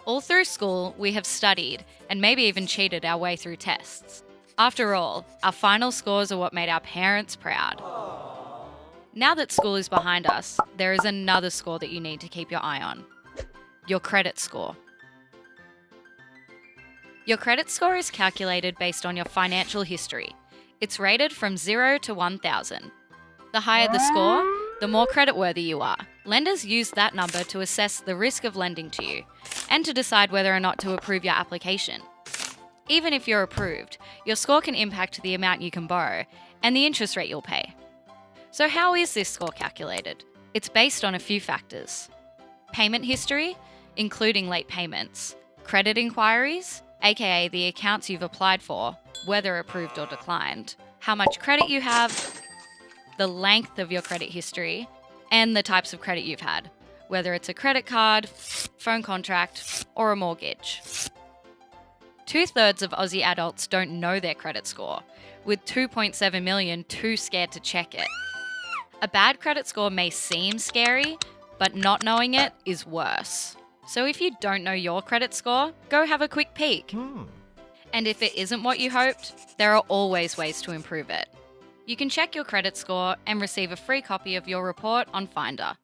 All through school, we have studied and maybe even cheated our way through tests. After all, our final scores are what made our parents proud. Now that school is behind us, there is another score that you need to keep your eye on: your credit score. Your credit score is calculated based on your financial history. It's rated from 0 to 1,000. The higher the score, the more creditworthy you are. Lenders use that number to assess the risk of lending to you and to decide whether or not to approve your application. Even if you're approved, your score can impact the amount you can borrow and the interest rate you'll pay. So how is this score calculated? It's based on a few factors: payment history, including late payments; credit inquiries, aka the accounts you've applied for, whether approved or declined; how much credit you have; the length of your credit history; and the types of credit you've had, whether it's a credit card, phone contract, or a mortgage. 2/3 of Aussie adults don't know their credit score, with 2.7 million too scared to check it. A bad credit score may seem scary, but not knowing it is worse. So if you don't know your credit score, go have a quick peek. And if it isn't what you hoped, there are always ways to improve it. You can check your credit score and receive a free copy of your report on Finder.